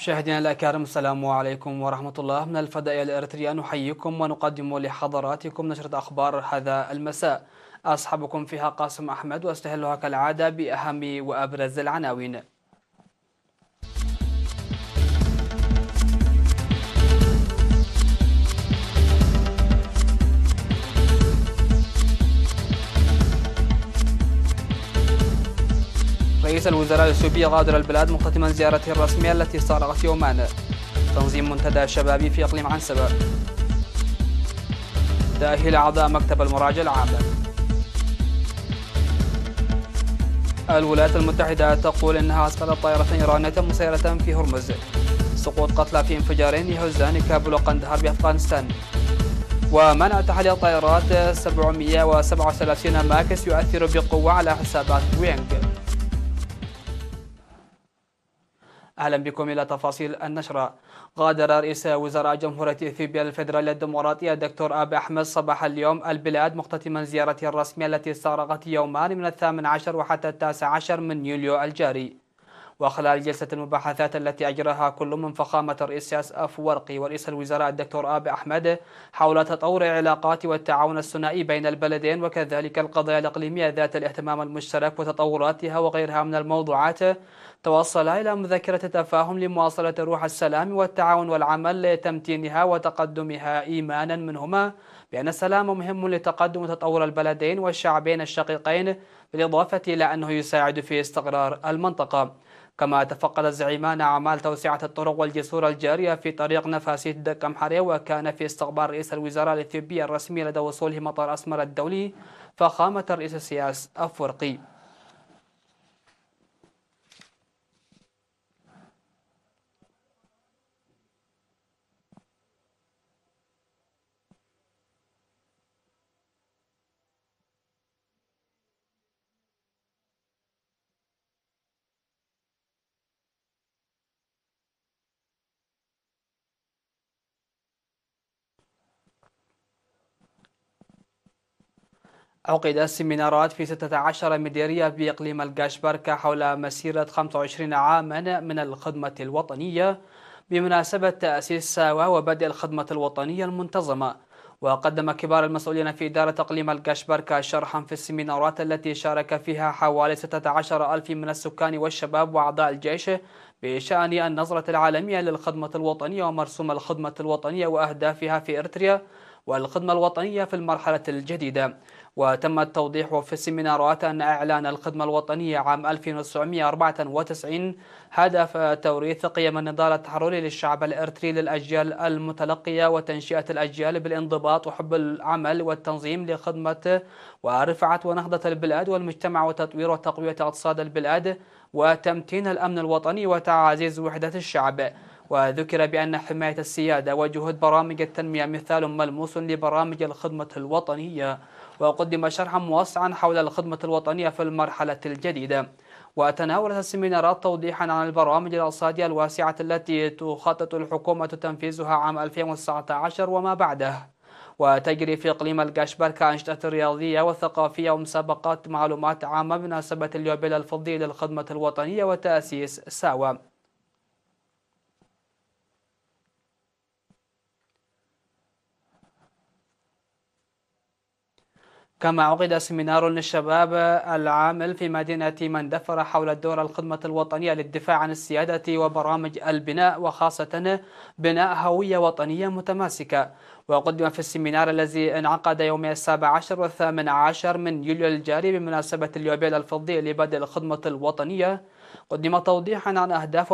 مشاهدينا الأكارم، السلام عليكم ورحمة الله. من الفضائية الإريترية نحييكم ونقدم لحضراتكم نشرة أخبار هذا المساء. أصحبكم فيها قاسم أحمد، واستهلها كالعادة بأهم وأبرز العناوين. رئيس الوزراء السوري غادر البلاد مختتما زيارته الرسمية التي استغرقت يومان. تنظيم منتدى شبابي في إقليم عنسبة. تأهيل أعضاء مكتب المراجع العام. الولايات المتحدة تقول إنها أسقطت طائرة إيرانية مسيرة في هرمز. سقوط قتلى في انفجارين يهزان كابول وقندهار بأفغانستان. ومنع تحليل طائرات 737 ماكس يؤثر بقوة على حسابات بوينغ. أهلا بكم إلى تفاصيل النشرة. غادر رئيس وزراء جمهورية إثيوبيا الفيدرالية الديمقراطية الدكتور أبي أحمد صباح اليوم البلاد مختتما زيارته الرسمية التي استغرقت يومان من 18 وحتى 19 من يوليو الجاري. وخلال جلسة المباحثات التي أجراها كل من فخامة الرئيس إسياس أفورقي ورئيس الوزراء الدكتور أبي أحمد حول تطور العلاقات والتعاون الثنائي بين البلدين، وكذلك القضايا الإقليمية ذات الاهتمام المشترك وتطوراتها وغيرها من الموضوعات، توصل إلى مذكرة تفاهم لمواصلة روح السلام والتعاون والعمل لتمتينها وتقدمها، إيمانا منهما بأن السلام مهم لتقدم وتطور البلدين والشعبين الشقيقين، بالإضافة إلى أنه يساعد في استقرار المنطقة. كما تفقد الزعيمان أعمال توسعة الطرق والجسور الجارية في طريق نفاسيت دك أمحرية، وكان في استقبال رئيس الوزراء الإثيوبي الرسمي لدى وصوله مطار أسمر الدولي فخامة الرئيس إسياس أفورقي. عقد سيمينارات في 16 مديرية بإقليم القاشبركة حول مسيرة 25 عاما من الخدمة الوطنية بمناسبة تأسيس ساوا وبدء الخدمة الوطنية المنتظمة. وقدم كبار المسؤولين في إدارة إقليم القاشبركة شرحا في السيمينارات التي شارك فيها حوالي 16 ألف من السكان والشباب وأعضاء الجيش بشأن النظرة العالمية للخدمة الوطنية ومرسوم الخدمة الوطنية وأهدافها في إريتريا والخدمة الوطنية في المرحلة الجديدة. وتم التوضيح في السيمينارات أن إعلان الخدمة الوطنية عام 1994 هدف توريث قيم النضال التحرري للشعب الإريتري للأجيال المتلقية، وتنشئة الأجيال بالانضباط وحب العمل والتنظيم لخدمة ورفعة ونهضة البلاد والمجتمع وتطوير وتقوية اقتصاد البلاد وتمتين الأمن الوطني وتعزيز وحدة الشعب. وذكر بأن حماية السيادة وجهود برامج التنمية مثال ملموس لبرامج الخدمة الوطنية. وقدم شرحا موسعا حول الخدمة الوطنية في المرحلة الجديدة. وتناولت السيمينارات توضيحا عن البرامج الاقتصادية الواسعة التي تخطط الحكومة تنفيذها عام 2019 وما بعده. وتجري في إقليم القاشبركة أنشطة رياضية وثقافية ومسابقات معلومات عامة بمناسبة اليوبيل الفضي للخدمة الوطنية وتأسيس ساوا. كما عقد سيمينار للشباب العامل في مدينة مندفر حول دور الخدمة الوطنية للدفاع عن السيادة وبرامج البناء، وخاصة بناء هوية وطنية متماسكة. وقدم في السيمينار الذي انعقد يومي 17 و18 من يوليو الجاري بمناسبة اليوبيل الفضي لبدء الخدمة الوطنية، قدم توضيحا عن أهداف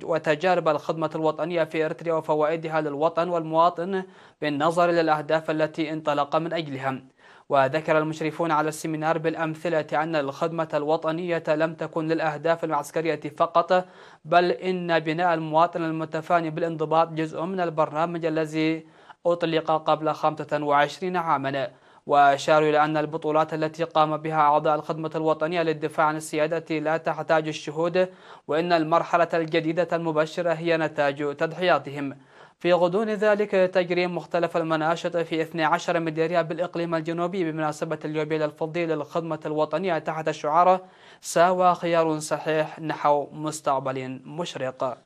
وتجارب الخدمة الوطنية في إريتريا وفوائدها للوطن والمواطن بالنظر للأهداف التي انطلق من أجلها. وذكر المشرفون على السيمينار بالأمثلة أن الخدمة الوطنية لم تكن للأهداف العسكرية فقط، بل إن بناء المواطن المتفاني بالانضباط جزء من البرنامج الذي أطلق قبل 25 عاما. وأشاروا إلى أن البطولات التي قام بها أعضاء الخدمة الوطنية للدفاع عن السيادة لا تحتاج الشهود، وإن المرحلة الجديدة المبشرة هي نتاج تضحياتهم. في غضون ذلك تجري مختلف المناشط في 12 مديرية بالإقليم الجنوبي بمناسبة اليوبيل الفضي للخدمة الوطنية تحت شعار ساوا خيار صحيح نحو مستقبل مشرق.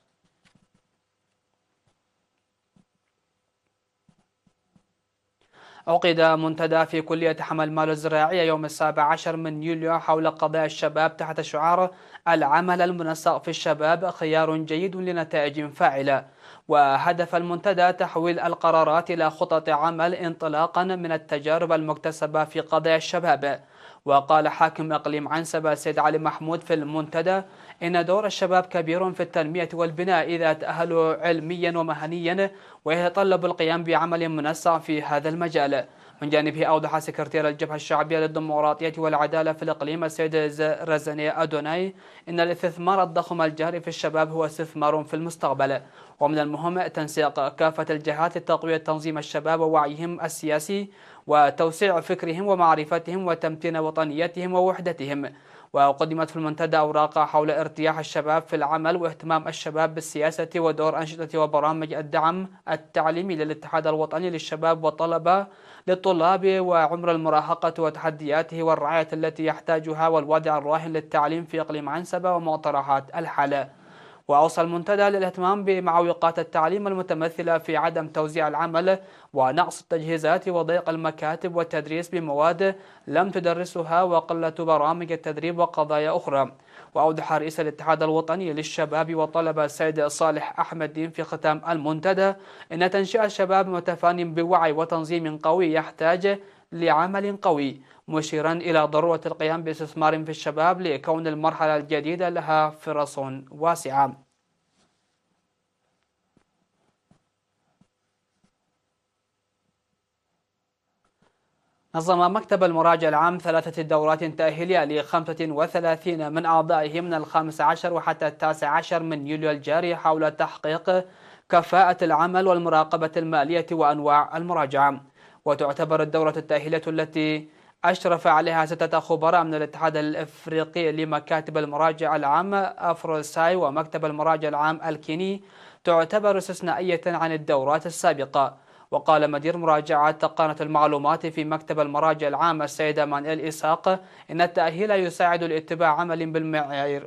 عقد منتدى في كلية حمل المال الزراعية يوم 17 من يوليو حول قضايا الشباب تحت شعار العمل المنسق في الشباب خيار جيد لنتائج فاعلة. وهدف المنتدى تحويل القرارات إلى خطط عمل انطلاقا من التجارب المكتسبة في قضايا الشباب. وقال حاكم إقليم عنسبة السيد علي محمود في المنتدى إن دور الشباب كبير في التنمية والبناء إذا تأهلوا علميا ومهنيا، ويتطلب القيام بعمل منسق في هذا المجال. من جانبه أوضح سكرتير الجبهة الشعبية للديمقراطية والعدالة في الإقليم السيد رزاني أدوناي إن الاستثمار الضخم الجاري في الشباب هو استثمار في المستقبل، ومن المهم تنسيق كافة الجهات لتقوية تنظيم الشباب ووعيهم السياسي وتوسيع فكرهم ومعرفتهم وتمتين وطنيتهم ووحدتهم. وقدمت في المنتدى أوراق حول ارتياح الشباب في العمل واهتمام الشباب بالسياسة ودور أنشطة وبرامج الدعم التعليمي للاتحاد الوطني للشباب والطلبة للطلاب وعمر المراهقة وتحدياته والرعاية التي يحتاجها والوضع الراهن للتعليم في إقليم عنسبة ومقترحات الحالة. وأوصى المنتدى للاهتمام بمعوقات التعليم المتمثلة في عدم توزيع العمل ونقص التجهيزات وضيق المكاتب والتدريس بمواد لم تدرسها وقلة برامج التدريب وقضايا أخرى. وأوضح رئيس الاتحاد الوطني للشباب والطلبة السيد صالح أحمد دين في ختام المنتدى إن تنشئة الشباب متفان بوعي وتنظيم قوي يحتاج لعمل قوي، مشيرا إلى ضرورة القيام باستثمار في الشباب لكون المرحلة الجديدة لها فرص واسعة. نظم مكتب المراجع العام 3 دورات تأهيلية ل 35 من أعضائه من 15 وحتى 19 من يوليو الجاري حول تحقيق كفاءة العمل والمراقبة المالية وأنواع المراجعة. وتعتبر الدورة التأهيلية التي أشرف عليها 6 خبراء من الاتحاد الإفريقي لمكاتب المراجع العام أفروساي ومكتب المراجع العام الكيني تعتبر استثنائية عن الدورات السابقة. وقال مدير مراجعة تقنية المعلومات في مكتب المراجع العام السيد مانويل إسحاق إن التأهيل يساعد لاتباع عمل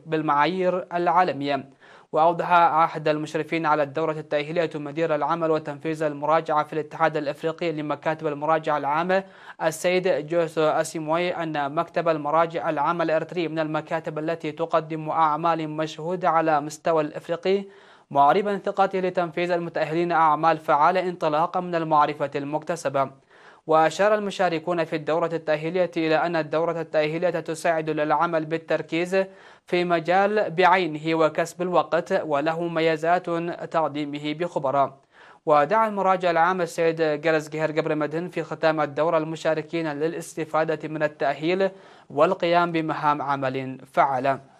بالمعايير العالمية. وأوضح أحد المشرفين على الدورة التأهيلية مدير العمل وتنفيذ المراجعة في الاتحاد الإفريقي لمكاتب المراجع العامة السيد جوسو أسيموي أن مكتب المراجع العام الإريتري من المكاتب التي تقدم أعمال مشهودة على مستوى الإفريقي، معربا ثقته لتنفيذ المتأهلين أعمال فعالة انطلاقا من المعرفة المكتسبة. وأشار المشاركون في الدورة التأهيلية إلى أن الدورة التأهيلية تساعد للعمل بالتركيز في مجال بعينه وكسب الوقت، وله مميزات تقديمه بخبراء. ودعا المراجع العام السيد جرز جهر قبر مدن في ختام الدورة المشاركين للاستفادة من التأهيل والقيام بمهام عمل فعالة.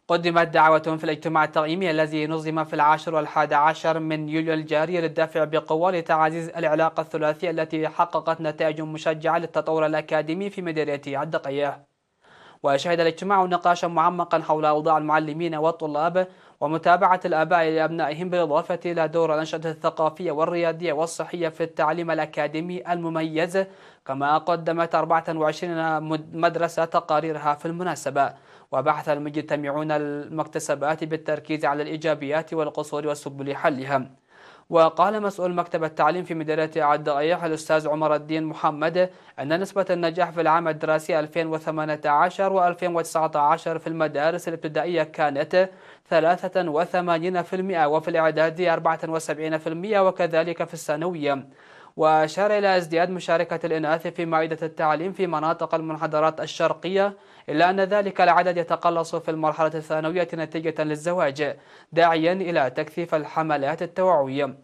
قدمت دعوة في الاجتماع التقييمي الذي نظم في 10 و11 من يوليو الجاري للدفع بقوة لتعزيز العلاقة الثلاثية التي حققت نتائج مشجعة للتطور الأكاديمي في مديرية الدقية. وشهد الاجتماع نقاشا معمقا حول أوضاع المعلمين والطلاب ومتابعة الآباء لأبنائهم، بالإضافة إلى دور الأنشطة الثقافية والرياضية والصحية في التعليم الأكاديمي المميز. كما قدمت 24 مدرسة تقاريرها في المناسبة. وبحث المجتمعون المكتسبات بالتركيز على الإيجابيات والقصور وسبل حلها. وقال مسؤول مكتب التعليم في مديرية الدقيق الأستاذ عمر الدين محمد أن نسبة النجاح في العام الدراسي 2018 و2019 في المدارس الابتدائية كانت 83%، وفي الإعدادي 74%، وكذلك في الثانوية. وأشار إلى ازدياد مشاركة الإناث في معيدة التعليم في مناطق المنحدرات الشرقية، إلا أن ذلك العدد يتقلص في المرحلة الثانوية نتيجة للزواج، داعيا إلى تكثيف الحملات التوعوية.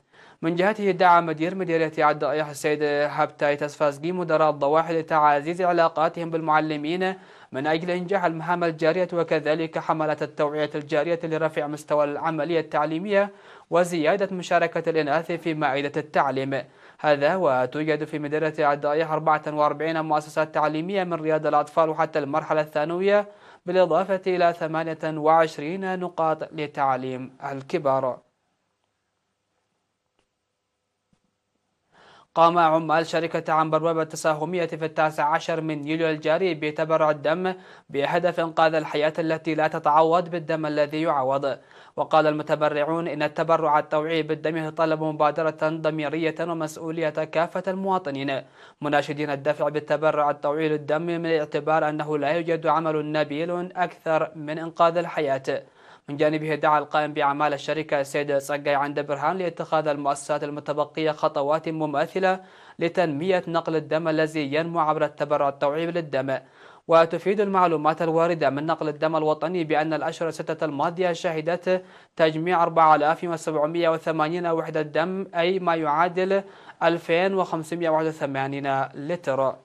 من جهته دعا مدير مديرية الدقيق السيد هابتاي تسفازجي مدراء الضواحي لتعزيز علاقاتهم بالمعلمين من أجل إنجاح المهام الجارية، وكذلك حملات التوعية الجارية لرفع مستوى العملية التعليمية وزيادة مشاركة الإناث في معيدة التعليم. هذا وتوجد في مديرية الدقيق 44 مؤسسات تعليمية من رياض الأطفال وحتى المرحلة الثانوية، بالإضافة إلى 28 نقاط لتعليم الكبار. قام عمال شركة عنبر التساهمية في 19 من يوليو الجاري بتبرع الدم بهدف إنقاذ الحياة التي لا تتعوض بالدم الذي يعوض. وقال المتبرعون إن التبرع الطوعي بالدم يتطلب مبادرة ضميرية ومسؤولية كافة المواطنين، مناشدين الدفع بالتبرع الطوعي للدم من الاعتبار أنه لا يوجد عمل نبيل أكثر من إنقاذ الحياة. من جانبه دعا القائم بأعمال الشركة السيد صقاي عند برهان لاتخاذ المؤسسات المتبقية خطوات مماثلة لتنمية نقل الدم الذي ينمو عبر التبرع الطوعي للدم. وتفيد المعلومات الواردة من نقل الدم الوطني بأن الأشهر الستة الماضية شهدت تجميع 4780 وحدة دم، أي ما يعادل 2581 لتر.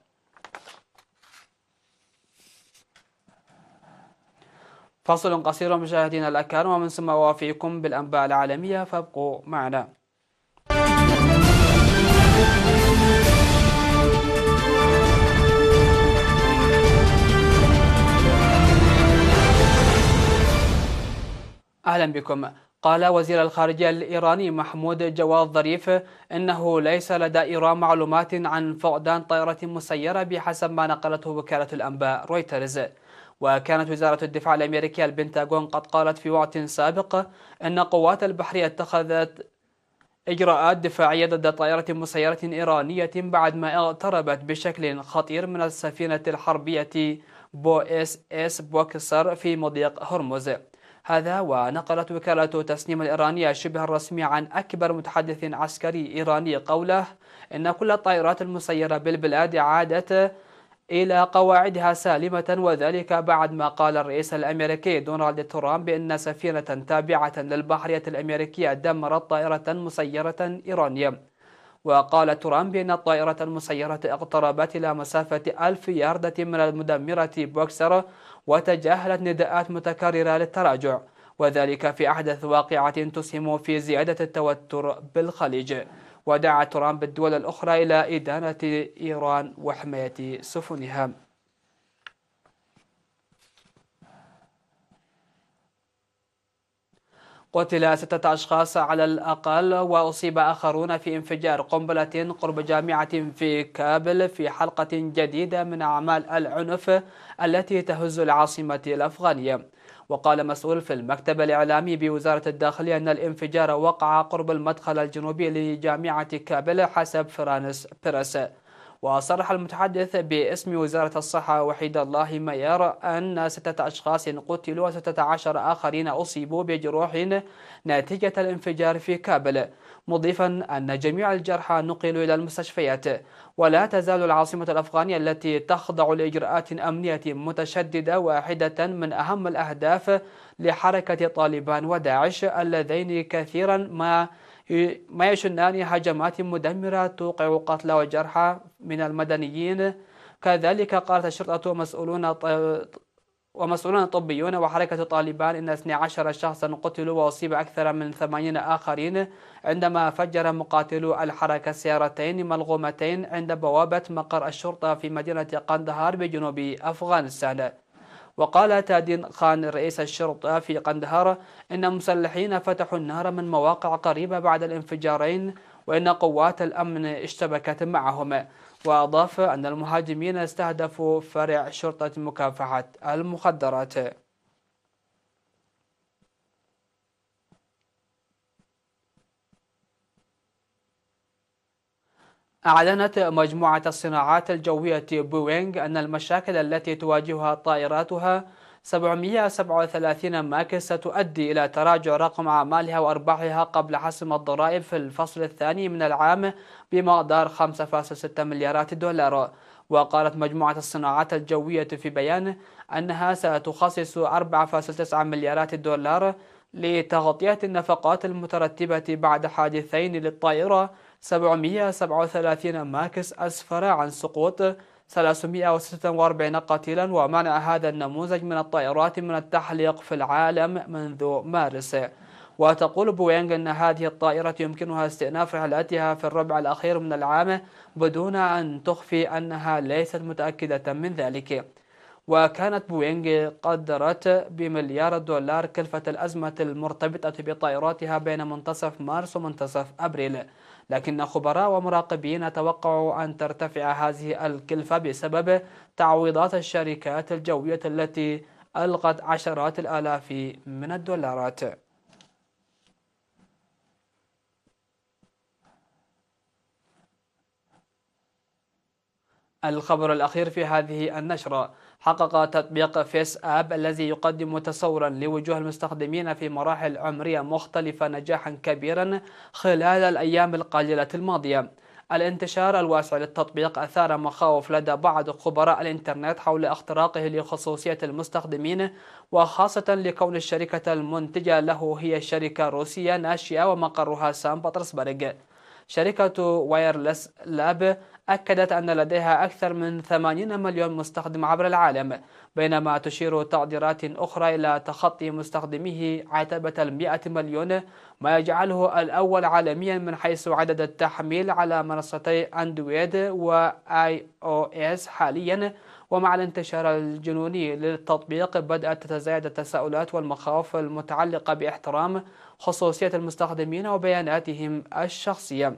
فصل قصير مشاهدينا الأكارم، ومن ثم أوافيكم بالأنباء العالمية، فابقوا معنا. أهلا بكم. قال وزير الخارجية الإيراني محمود جواد ظريف إنه ليس لدى إيران معلومات عن فقدان طائرة مسيرة بحسب ما نقلته وكالة الأنباء رويترز. وكانت وزارة الدفاع الأمريكية البنتاغون قد قالت في وقت سابق أن قوات البحرية اتخذت إجراءات دفاعية ضد طائرة مسيرة إيرانية بعد ما اقتربت بشكل خطير من السفينة الحربية بو اس اس بوكسر في مضيق هرمز. هذا ونقلت وكالة تسنيم الإيرانية الشبه الرسمي عن أكبر متحدث عسكري إيراني قوله إن كل الطائرات المسيرة بالبلاد عادت إلى قواعدها سالمة، وذلك بعد ما قال الرئيس الأمريكي دونالد ترامب بأن سفينة تابعة للبحرية الأمريكية دمرت طائرة مسيرة إيرانية. وقال ترامب بأن الطائرة المسيرة اقتربت إلى مسافة 1000 ياردة من المدمرة بوكسر وتجاهلت نداءات متكررة للتراجع، وذلك في أحدث واقعة تسهم في زيادة التوتر بالخليج. ودعا ترامب الدول الأخرى إلى إدانة إيران وحماية سفنها. قتل 6 أشخاص على الأقل وأصيب آخرون في انفجار قنبلة قرب جامعة في كابل في حلقة جديدة من أعمال العنف التي تهز العاصمة الأفغانية. وقال مسؤول في المكتب الإعلامي بوزارة الداخلية أن الانفجار وقع قرب المدخل الجنوبي لجامعة كابل حسب فرانس بريس. وصرح المتحدث باسم وزارة الصحة وحيد الله ميار أن 6 أشخاص قتلوا و16 آخرين أصيبوا بجروح ناتجة الانفجار في كابل، مضيفا أن جميع الجرحى نقلوا إلى المستشفيات. ولا تزال العاصمة الأفغانية التي تخضع لإجراءات أمنية متشددة واحدة من أهم الأهداف لحركة طالبان وداعش اللذين كثيرا ما يشنان هجمات مدمرة توقع قتلى وجرحى من المدنيين. كذلك قالت الشرطة ومسؤولون طبيون وحركة طالبان إن 12 شخصا قتلوا وأصيب أكثر من 80 آخرين عندما فجر مقاتلو الحركة سيارتين ملغومتين عند بوابة مقر الشرطة في مدينة قندهار بجنوب أفغانستان. وقال تادين خان رئيس الشرطة في قندهار إن مسلحين فتحوا النار من مواقع قريبة بعد الانفجارين وإن قوات الأمن اشتبكت معهم. وأضاف أن المهاجمين استهدفوا فرع شرطة مكافحة المخدرات. أعلنت مجموعة الصناعات الجوية بوينغ أن المشاكل التي تواجهها طائراتها 737 ماكس ستؤدي إلى تراجع رقم أعمالها وأرباحها قبل حسم الضرائب في الفصل الثاني من العام بمقدار 5.6 مليارات دولار. وقالت مجموعة الصناعات الجوية في بيان أنها ستخصص 4.9 مليارات دولار لتغطية النفقات المترتبة بعد حادثين للطائرة 737 ماكس أسفر عن سقوط 346 قتيلا ومنع هذا النموذج من الطائرات من التحليق في العالم منذ مارس. وتقول بوينغ أن هذه الطائرة يمكنها استئناف رحلاتها في الربع الأخير من العام بدون أن تخفي أنها ليست متأكدة من ذلك. وكانت بوينغ قدرت بمليار دولار كلفة الأزمة المرتبطة بطائراتها بين منتصف مارس ومنتصف أبريل، لكن خبراء ومراقبين توقعوا أن ترتفع هذه الكلفة بسبب تعويضات الشركات الجوية التي ألغت عشرات الآلاف من الدولارات. الخبر الأخير في هذه النشرة: حقق تطبيق فيس آب الذي يقدم تصورا لوجوه المستخدمين في مراحل عمرية مختلفة نجاحا كبيرا خلال الأيام القليلة الماضية. الانتشار الواسع للتطبيق أثار مخاوف لدى بعض خبراء الإنترنت حول اختراقه لخصوصية المستخدمين، وخاصة لكون الشركة المنتجة له هي شركة روسية ناشئة ومقرها سان بطرسبرغ. شركة وايرلس لاب أكدت أن لديها أكثر من 80 مليون مستخدم عبر العالم، بينما تشير تقديرات أخرى إلى تخطي مستخدميه عتبة 100 مليون، ما يجعله الأول عالميا من حيث عدد التحميل على منصتي أندرويد وآي أو إس حاليا. ومع الانتشار الجنوني للتطبيق بدأت تتزايد التساؤلات والمخاوف المتعلقة باحترام خصوصية المستخدمين وبياناتهم الشخصية.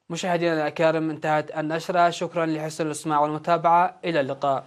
مشاهدينا الأكارم، انتهت النشرة. شكرا لحسن الاستماع والمتابعة، إلى اللقاء.